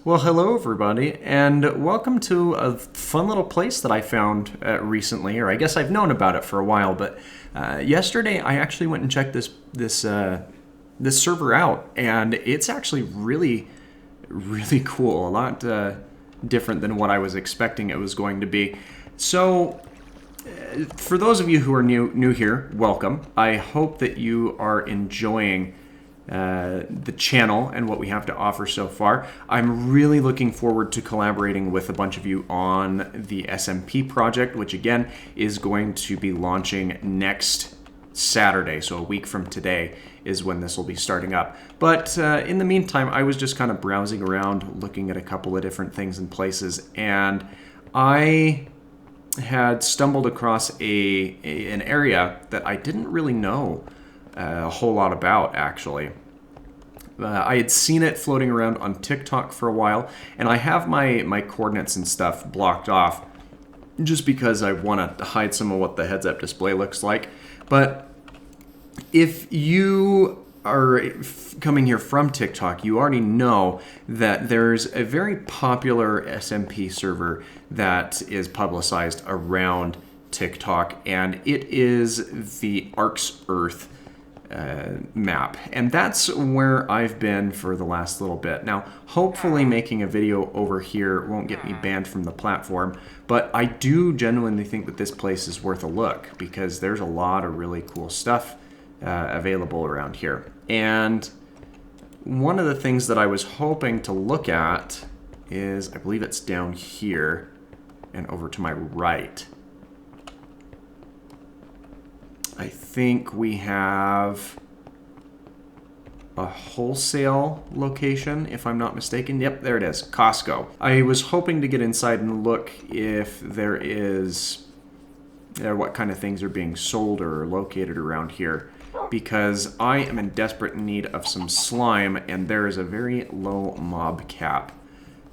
Well, hello everybody, and welcome to a fun little place that I found recently, or I guess I've known about it for a while. But yesterday, I actually went and checked this server out, and it's actually really cool. A lot different than what I was expecting it was going to be. So, for those of you who are new here, welcome. I hope that you are enjoying the channel and what we have to offer so far. I'm really looking forward to collaborating with a bunch of you on the SMP project, which again is going to be launching next Saturday. So a week from today is when this will be starting up. But in the meantime, I was just kind of browsing around, looking at a couple of different things and places, and I had stumbled across an area that I didn't really know a whole lot about, actually. I had seen it floating around on TikTok for a while, and I have my coordinates and stuff blocked off just because I want to hide some of what the heads-up display looks like. But if you are coming here from TikTok, you already know that there's a very popular SMP server that is publicized around TikTok, and it is the Arx Earth map, and that's where I've been for the last little bit. Now, hopefully making a video over here won't get me banned from the platform, but I do genuinely think that this place is worth a look because there's a lot of really cool stuff available around here. And one of the things that I was hoping to look at is, I believe it's down here and over to my right. I think we have a wholesale location, if I'm not mistaken. Yep, there it is, Costco. I was hoping to get inside and look if there is, what kind of things are being sold or located around here, because I am in desperate need of some slime, and there is a very low mob cap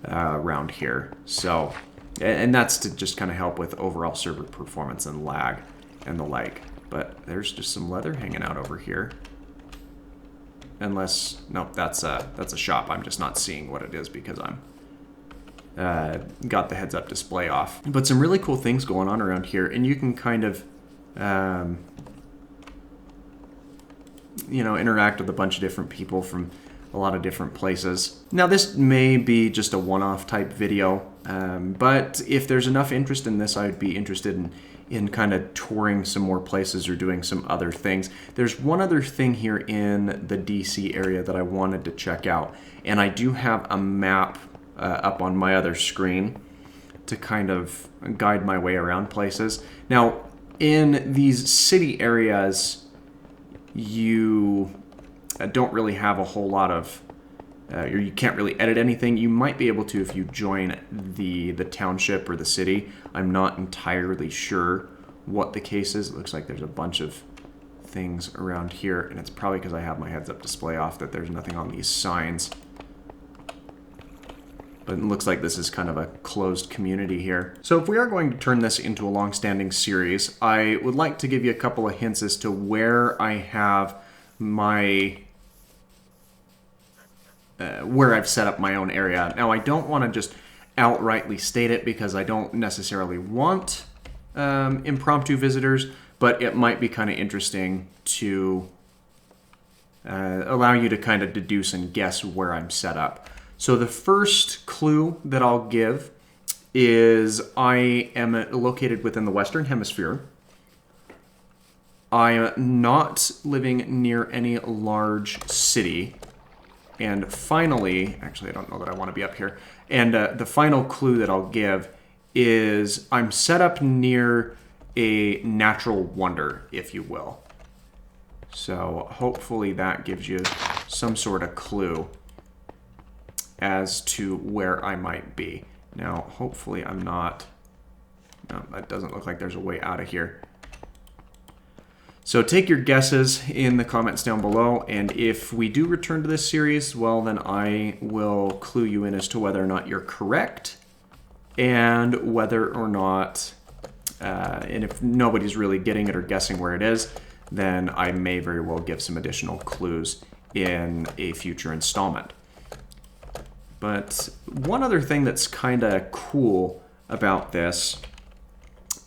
around here. So, and that's to just kind of help with overall server performance and lag and the like. But there's just some leather hanging out over here. Unless, nope, that's a shop. I'm just not seeing what it is because I'm got the heads-up display off. But some really cool things going on around here, and you can kind of, interact with a bunch of different people from a lot of different places. Now, this may be just a one-off type video, but if there's enough interest in this, I'd be interested in kind of touring some more places or doing some other things. There's one other thing here in the DC area that I wanted to check out, and I do have a map up on my other screen to kind of guide my way around places. Now, in these city areas, you don't really have a whole lot of or you can't really edit anything. You might be able to if you join the township or the city. I'm not entirely sure what the case is. It looks like there's a bunch of things around here, and it's probably because I have my heads-up display off that there's nothing on these signs. But it looks like this is kind of a closed community here. So if we are going to turn this into a long-standing series, I would like to give you a couple of hints as to where I have my where I've set up my own area. Now, I don't want to just outrightly state it because I don't necessarily want impromptu visitors, but it might be kind of interesting to allow you to kind of deduce and guess where I'm set up. So the first clue that I'll give is I am located within the Western Hemisphere. I am not living near any large city. And finally, actually, I don't know that I want to be up here. And the final clue that I'll give is I'm set up near a natural wonder, if you will. So hopefully that gives you some sort of clue as to where I might be. Now, hopefully I'm not... No, that doesn't look like there's a way out of here. So take your guesses in the comments down below, and if we do return to this series, well, then I will clue you in as to whether or not you're correct, and whether or not, and if nobody's really getting it or guessing where it is, then I may very well give some additional clues in a future installment. But one other thing that's kind of cool about this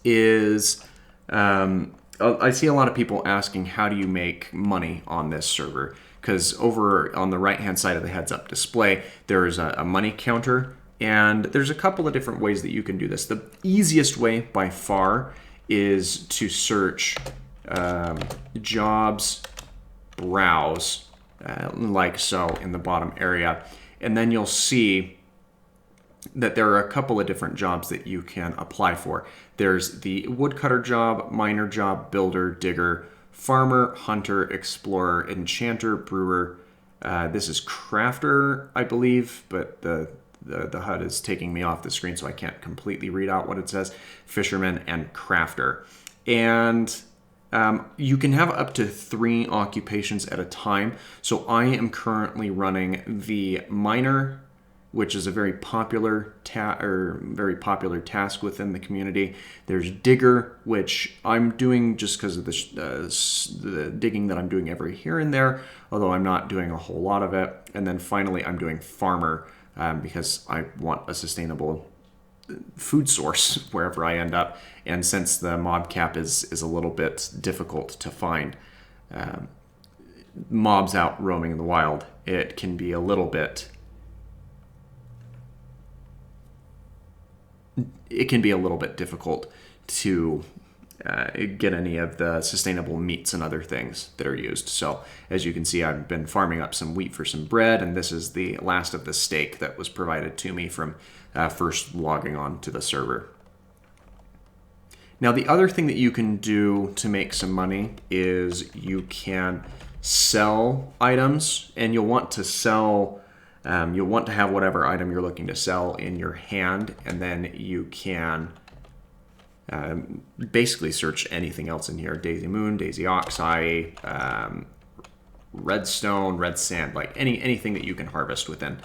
is I see a lot of people asking, how do you make money on this server? Because over on the right-hand side of the heads-up display, there's a money counter, and there's a couple of different ways that you can do this. The easiest way, by far, is to search jobs, browse, like so, in the bottom area. And then you'll see that there are a couple of different jobs that you can apply for. There's the woodcutter job, miner job, builder, digger, farmer, hunter, explorer, enchanter, brewer. This is crafter, I believe, but the HUD is taking me off the screen, so I can't completely read out what it says. Fisherman and crafter. And you can have up to 3 occupations at a time. So I am currently running the miner, which is a very popular task within the community. There's digger, which I'm doing just because of the digging that I'm doing every here and there, although I'm not doing a whole lot of it. And then finally, I'm doing farmer because I want a sustainable food source wherever I end up. And since the mob cap is a little bit difficult to find mobs out roaming in the wild, it can be a little bit difficult to get any of the sustainable meats and other things that are used. So as you can see, I've been farming up some wheat for some bread, and this is the last of the steak that was provided to me from first logging on to the server. Now, the other thing that you can do to make some money is you can sell items, and you'll want to sell you'll want to have whatever item you're looking to sell in your hand, and then you can basically search anything else in here. Daisy Moon, Daisy Oxeye, redstone, red sand, like anything that you can harvest within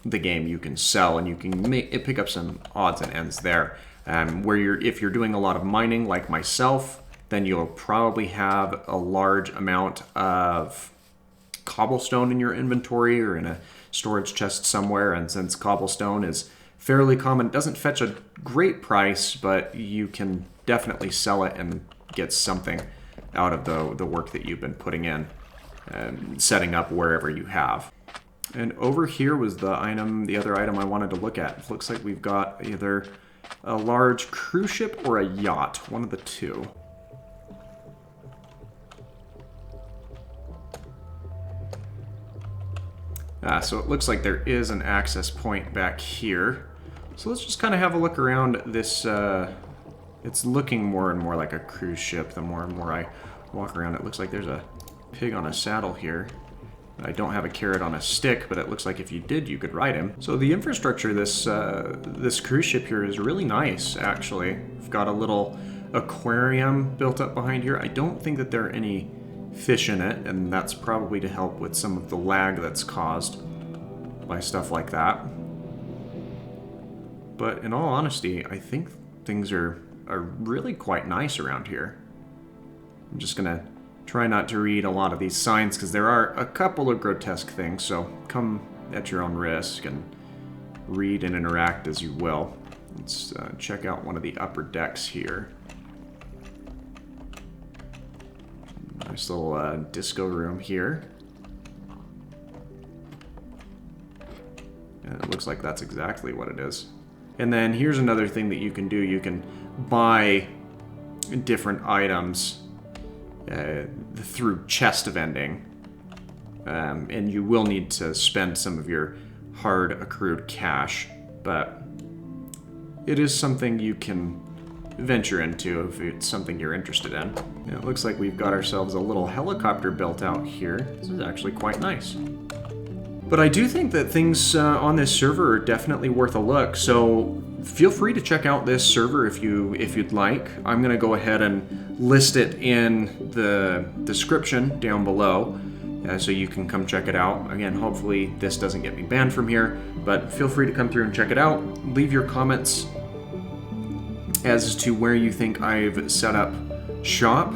the game you can sell, and you can pick up some odds and ends there. If you're doing a lot of mining like myself, then you'll probably have a large amount of cobblestone in your inventory or in a storage chest somewhere. And since cobblestone is fairly common, it doesn't fetch a great price, but you can definitely sell it and get something out of the work that you've been putting in and setting up wherever you have. And over here was the other item I wanted to look at. It looks like we've got either a large cruise ship or a yacht, one of the two. So it looks like there is an access point back here. So let's just kind of have a look around this. It's looking more and more like a cruise ship the more and more I walk around. It looks like there's a pig on a saddle here. I don't have a carrot on a stick, but it looks like if you did, you could ride him. So the infrastructure, this cruise ship here is really nice, actually. We've got a little aquarium built up behind here. I don't think that there are any fish in it, and that's probably to help with some of the lag that's caused by stuff like that. But in all honesty, I think things are really quite nice around here. I'm just gonna try not to read a lot of these signs because there are a couple of grotesque things, so come at your own risk and read and interact as you will. Let's check out one of the upper decks here. Nice little disco room here. And it looks like that's exactly what it is. And then here's another thing that you can do. You can buy different items through chest vending. And you will need to spend some of your hard accrued cash, but it is something you can venture into if it's something you're interested in. And it looks like we've got ourselves a little helicopter built out here. This is actually quite nice. But I do think that things on this server are definitely worth a look, so feel free to check out this server if you'd like. I'm going to go ahead and list it in the description down below, so you can come check it out. Again, hopefully this doesn't get me banned from here, but feel free to come through and check it out. Leave your comments as to where you think I've set up shop,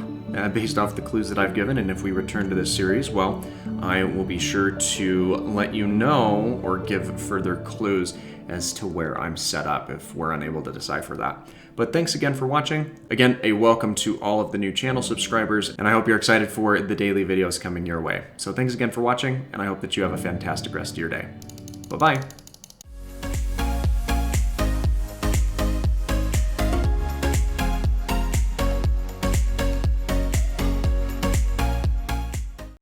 based off the clues that I've given, and if we return to this series, well, I will be sure to let you know or give further clues as to where I'm set up if we're unable to decipher that. But thanks again for watching. Again, a welcome to all of the new channel subscribers, and I hope you're excited for the daily videos coming your way. So thanks again for watching, and I hope that you have a fantastic rest of your day. Bye-bye.